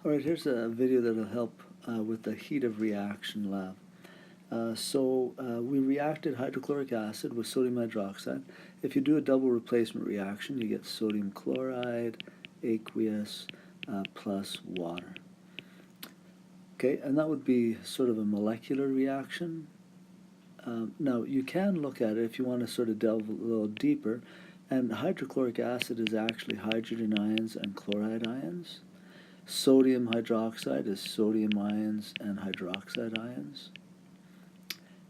Alright, here's a video that will help with the heat of reaction lab. We reacted hydrochloric acid with sodium hydroxide. If you do a double replacement reaction, you get sodium chloride, aqueous, plus water. Okay, and that would be sort of a molecular reaction. Now, you can look at it if you want to sort of delve a little deeper, and hydrochloric acid is actually hydrogen ions and chloride ions. Sodium hydroxide is sodium ions and hydroxide ions.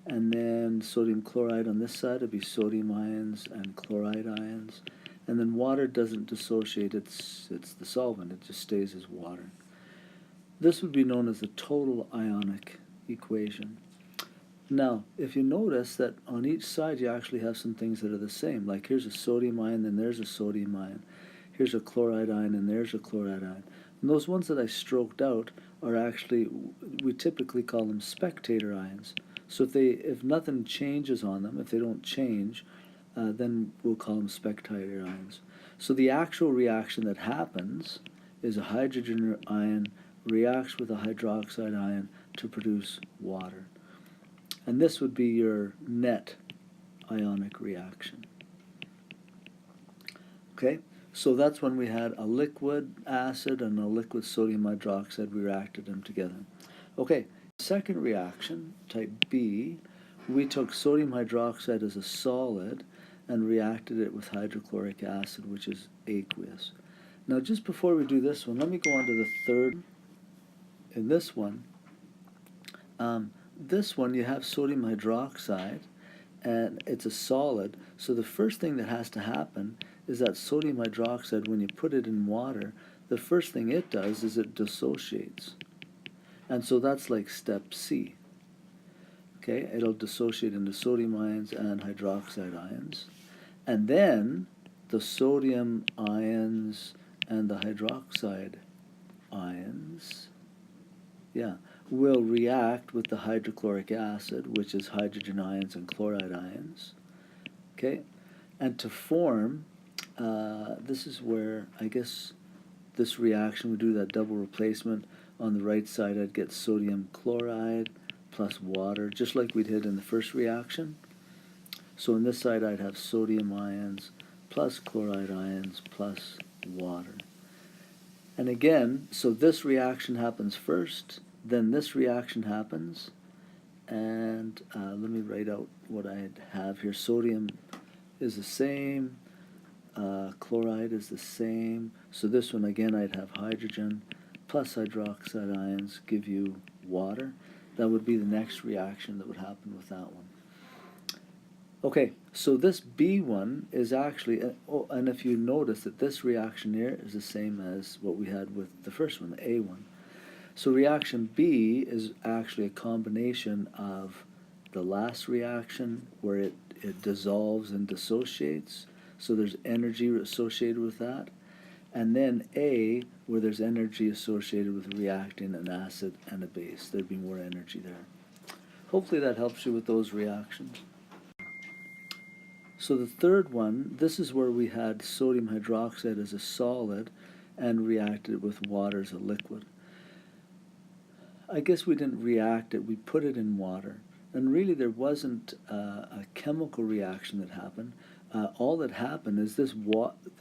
And then sodium chloride on this side would be sodium ions and chloride ions. And then water doesn't dissociate, it's the solvent, it just stays as water. This would be known as the total ionic equation. Now, if you notice that on each side you actually have some things that are the same, like here's a sodium ion, then there's a sodium ion. Here's a chloride ion, and there's a chloride ion. And those ones that I stroked out are actually, we typically call them spectator ions. So if nothing changes on them, if they don't change, then we'll call them spectator ions. So the actual reaction that happens is a hydrogen ion reacts with a hydroxide ion to produce water. And this would be your net ionic reaction. Okay? So that's when we had a liquid acid and a liquid sodium hydroxide. We reacted them together. Okay, second reaction, type B, we took sodium hydroxide as a solid and reacted it with hydrochloric acid, which is aqueous. Now, just before we do this one, let me go on to the third. In this one, you have sodium hydroxide, and it's a solid. So the first thing that has to happen is that sodium hydroxide, when you put it in water, the first thing it does is it dissociates. And so that's like step C. Okay, it'll dissociate into sodium ions and hydroxide ions. And then the sodium ions and the hydroxide ions, will react with the hydrochloric acid, which is hydrogen ions and chloride ions. Okay, and to form, this is where I guess this reaction would do that double replacement. On the right side, I'd get sodium chloride plus water, just like we did in the first reaction. So on this side, I'd have sodium ions plus chloride ions plus water. And again, so this reaction happens first, then this reaction happens, and let me write out what I have here. Sodium is the same, chloride is the same, so this one again I'd have hydrogen plus hydroxide ions give you water. That would be the next reaction that would happen with that one. Okay, so this B one is actually, and if you notice that this reaction here is the same as what we had with the first one, the A one. So reaction B is actually a combination of the last reaction where it dissolves and dissociates, so there's energy associated with that, and then A, where there's energy associated with reacting an acid and a base. There'd be more energy there. Hopefully that helps you with those reactions. So the third one, this is where we had sodium hydroxide as a solid and reacted with water as a liquid. I guess we didn't react it, we put it in water. And really there wasn't a chemical reaction that happened. All that happened is this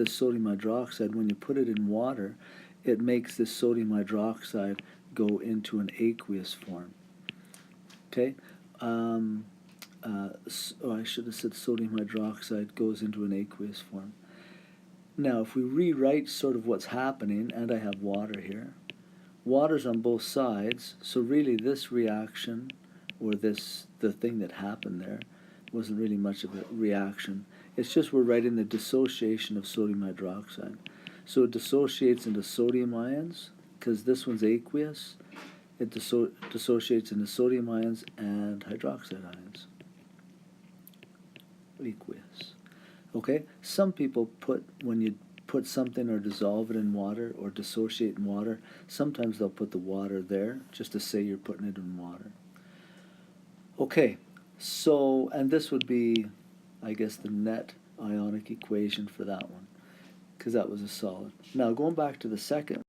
sodium hydroxide, when you put it in water, it makes this sodium hydroxide go into an aqueous form. Okay? I should have said sodium hydroxide goes into an aqueous form. Now, if we rewrite sort of what's happening, and I have water here, water's on both sides, so really this reaction, or the thing that happened there, wasn't really much of a reaction. It's just we're writing the dissociation of sodium hydroxide. So it dissociates into sodium ions, because this one's aqueous. It dissociates into sodium ions and hydroxide ions. Aqueous. Okay? Some people when you put something or dissolve it in water or dissociate in water, sometimes they'll put the water there just to say you're putting it in water. Okay, so, and this would be, I guess, the net ionic equation for that one, because that was a solid. Now, going back to the second